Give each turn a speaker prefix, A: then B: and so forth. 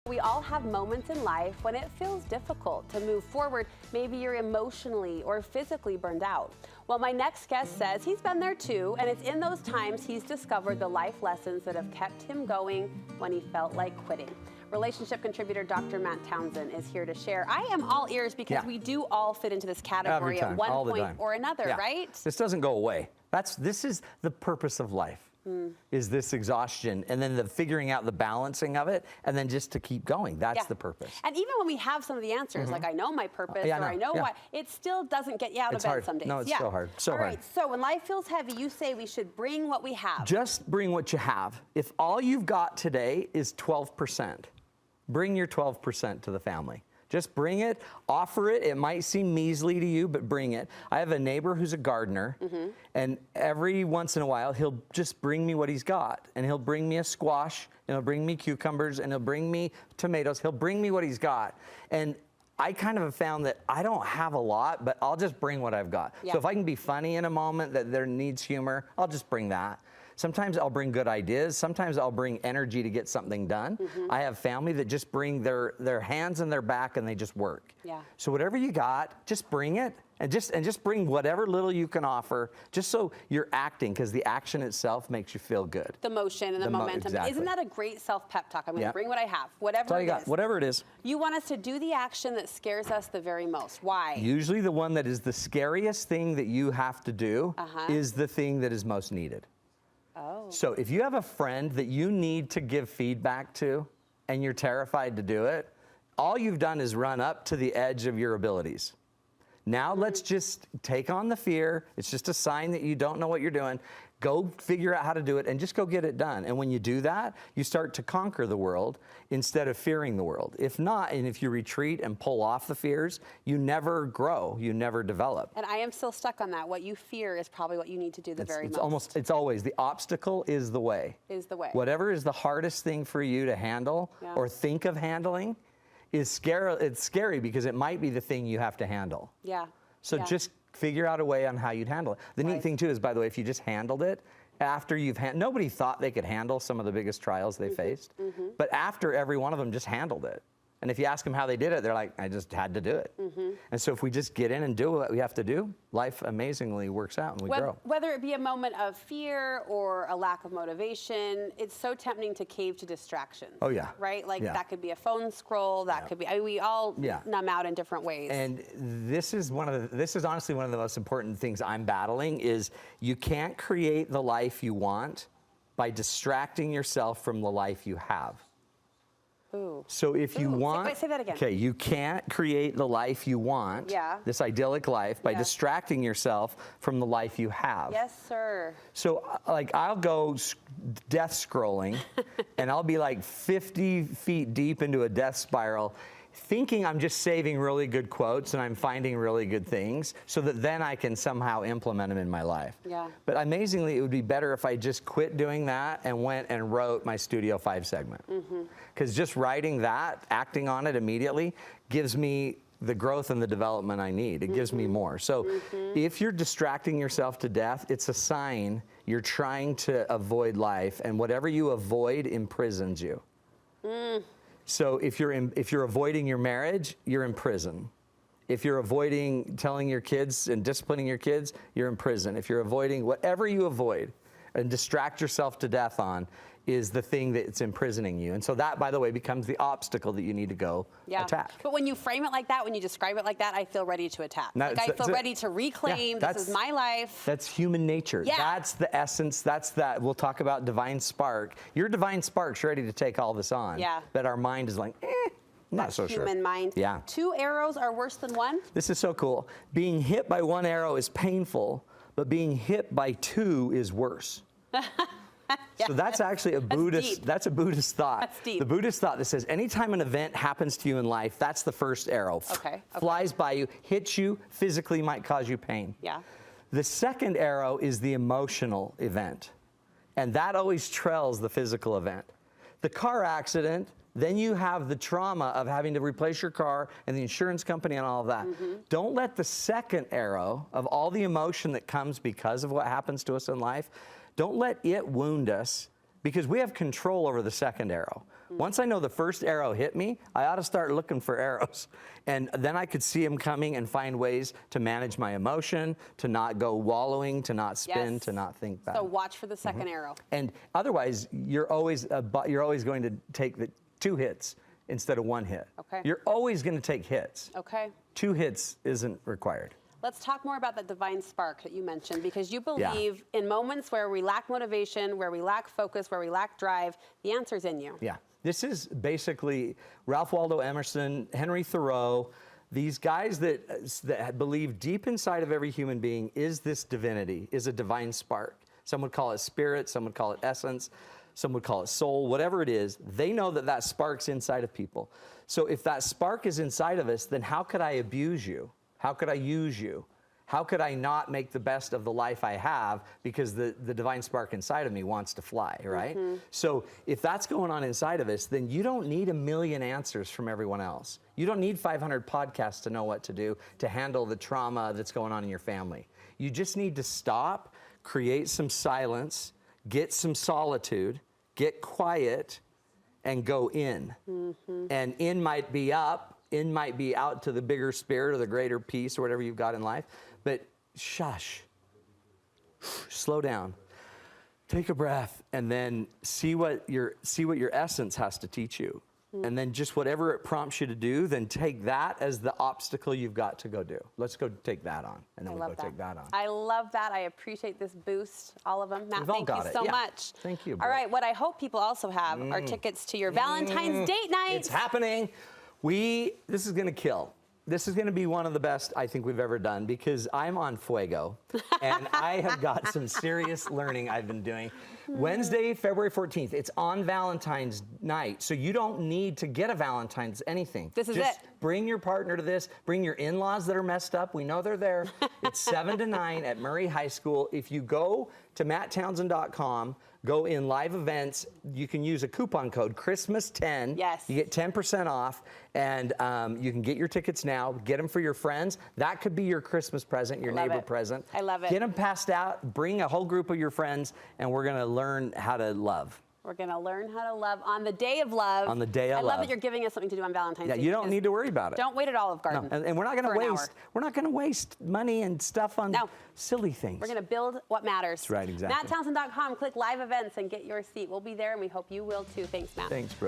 A: We all have moments in life when it feels difficult to move forward. Maybe you're emotionally or physically burned out. Well, my next guest says he's been there too, and it's in those times he's discovered the life lessons that have kept him going when he felt like quitting. Relationship contributor Dr. Matt Townsend is here to share. I am all ears because we do all fit into this category at one point or another, right?
B: This doesn't go away. This is the purpose of life. Is this exhaustion, and then the figuring out the balancing of it, and then just to keep going. That's the purpose.
A: And even when we have some of the answers, like I know my purpose, or I know what, it still doesn't get you out of bed some days.
B: No, it's so hard. So
A: all
B: hard.
A: right, so when life feels heavy, you say we should bring what we have.
B: Just bring what you have. If all you've got today is 12%, bring your 12% to the family. Just bring it, offer it. It might seem measly to you, but bring it. I have a neighbor who's a gardener, and every once in a while, he'll just bring me what he's got. And he'll bring me a squash, and he'll bring me cucumbers, and he'll bring me tomatoes. He'll bring me what he's got. And I kind of have found that I don't have a lot, but I'll just bring what I've got. So if I can be funny in a moment that there needs humor, I'll just bring that. Sometimes I'll bring good ideas. Sometimes I'll bring energy to get something done. I have family that just bring their hands and their back and they just work. So whatever you got, just bring it and just bring whatever little you can offer, just so you're acting, because the action itself makes you feel good.
A: The motion and the momentum.
B: Exactly.
A: Isn't that a great self-pep talk? I'm going to bring what I have, whatever it is.
B: Whatever it is.
A: You want us to do the action that scares us the very most. Why?
B: Usually the one that is the scariest thing that you have to do is the thing that is most needed. So if you have a friend that you need to give feedback to and you're terrified to do it, all you've done is run up to the edge of your abilities. Now let's just take on the fear. It's just a sign that you don't know what you're doing. Go figure out how to do it and just go get it done. And when you do that, you start to conquer the world instead of fearing the world. If not, and if you retreat and pull off the fears, you never grow, you never develop.
A: And I am still stuck on that. What you fear is probably what you need to do the very most.
B: It's always, the obstacle is the way.
A: Is the way.
B: Whatever is the hardest thing for you to handle or think of handling is scary. It's scary because it might be the thing you have to handle. So just figure out a way on how you'd handle it. The neat thing too is, by the way, if you just handled it, after you've nobody thought they could handle some of the biggest trials they faced, but after every one of them just handled it. And if you ask them how they did it, they're like, I just had to do it. And so if we just get in and do what we have to do, life amazingly works out and we grow.
A: Whether it be a moment of fear or a lack of motivation, it's so tempting to cave to distractions. Right? Like that could be a phone scroll, that could be, I mean, we all numb out in different ways.
B: And this is honestly one of the most important things I'm battling is you can't create the life you want by distracting yourself from the life you have. So if you want,
A: say that again.
B: Okay, you can't create the life you want, this idyllic life, by distracting yourself from the life you have.
A: Yes, sir.
B: So like I'll go death scrolling and I'll be like 50 feet deep into a death spiral, thinking I'm just saving really good quotes and I'm finding really good things so that then I can somehow implement them in my life. But amazingly, it would be better if I just quit doing that and went and wrote my Studio 5 segment. Because just writing that, acting on it immediately, gives me the growth and the development I need. It gives me more. So if you're distracting yourself to death, it's a sign you're trying to avoid life, and whatever you avoid imprisons you. So if you're avoiding your marriage, you're in prison. If you're avoiding telling your kids and disciplining your kids, you're in prison. If you're avoiding whatever you avoid and distract yourself to death on is the thing that's imprisoning you. And so that, by the way, becomes the obstacle that you need to go attack.
A: But when you frame it like that, when you describe it like that, I feel ready to attack. Like I feel ready to reclaim, this is my life. That's
B: human nature. That's the essence, that's that. We'll talk about divine spark. Your divine spark's ready to take all this on. But our mind is like, not so sure.
A: Human mind. 2 arrows are worse than 1?
B: This is so cool. Being hit by 1 arrow is painful, but being hit by 2 is worse. So that's actually a Buddhist thought.
A: That's deep.
B: The Buddhist thought that says anytime an event happens to you in life, that's the first arrow. Flies by you, hits you, physically might cause you pain. The second arrow is the emotional event. And that always trails the physical event. The car accident, then you have the trauma of having to replace your car and the insurance company and all of that. Don't let the second arrow of all the emotion that comes because of what happens to us in life, don't let it wound us, because we have control over the second arrow. Once I know the first arrow hit me, I ought to start looking for arrows. And then I could see them coming and find ways to manage my emotion, to not go wallowing, to not spin,
A: Yes.
B: to not think bad.
A: So watch for the second arrow.
B: And otherwise, you're always going to take the 2 hits instead of 1 hit.
A: Okay.
B: You're always going to take hits.
A: Okay.
B: 2 hits isn't required.
A: Let's talk more about that divine spark that you mentioned, because you believe in moments where we lack motivation, where we lack focus, where we lack drive, the answer's in you.
B: Yeah. This is basically Ralph Waldo Emerson, Henry Thoreau, these guys that believe deep inside of every human being is this divinity, is a divine spark. Some would call it spirit, some would call it essence, some would call it soul, whatever it is. They know that that spark's inside of people. So if that spark is inside of us, then how could I abuse you? How could I use you? How could I not make the best of the life I have because the divine spark inside of me wants to fly, right? So if that's going on inside of us, then you don't need a million answers from everyone else. You don't need 500 podcasts to know what to do to handle the trauma that's going on in your family. You just need to stop, create some silence, get some solitude, get quiet, and go in. And in might be up, in might be out to the bigger spirit or the greater peace or whatever you've got in life. But shush, slow down, take a breath, and then see what your essence has to teach you. And then just whatever it prompts you to do, then take that as the obstacle you've got to go do. Let's go take that on, and then we'll go take that on.
A: I love that. I appreciate this boost, all of them. Matt, thank you so much.
B: Thank you.
A: All right, what I hope people also have are tickets to your Valentine's date night.
B: It's happening. This is going to kill. This is going to be one of the best I think we've ever done because I'm on fuego and I have got some serious learning I've been doing. Wednesday, February 14th, it's on Valentine's night, so you don't need to get a Valentine's anything.
A: This is
B: Just
A: it.
B: Bring your partner to this. Bring your in-laws that are messed up. We know they're there. It's 7 to 9 at Murray High School. If you go to matttownsend.com, go in live events, you can use a coupon code, Christmas10.
A: Yes.
B: You get 10% off, and you can get your tickets now. Get them for your friends. That could be your Christmas present, your neighbor present.
A: I love it.
B: Get them passed out. Bring a whole group of your friends, and we're going to learn how to love.
A: We're going to learn how to love on the day of love.
B: On the day of
A: love. I love
B: love.
A: that you're giving us something to do on Valentine's Day.
B: Yeah, you don't need to worry about it.
A: Don't wait at Olive Garden.
B: No, and we're not going to waste. We're not going to waste money and stuff on silly things.
A: We're going to build what matters.
B: That's right, exactly.
A: MattTownsend.com. Click live events and get your seat. We'll be there, and we hope you will too. Thanks, Matt.
B: Thanks, Brooke.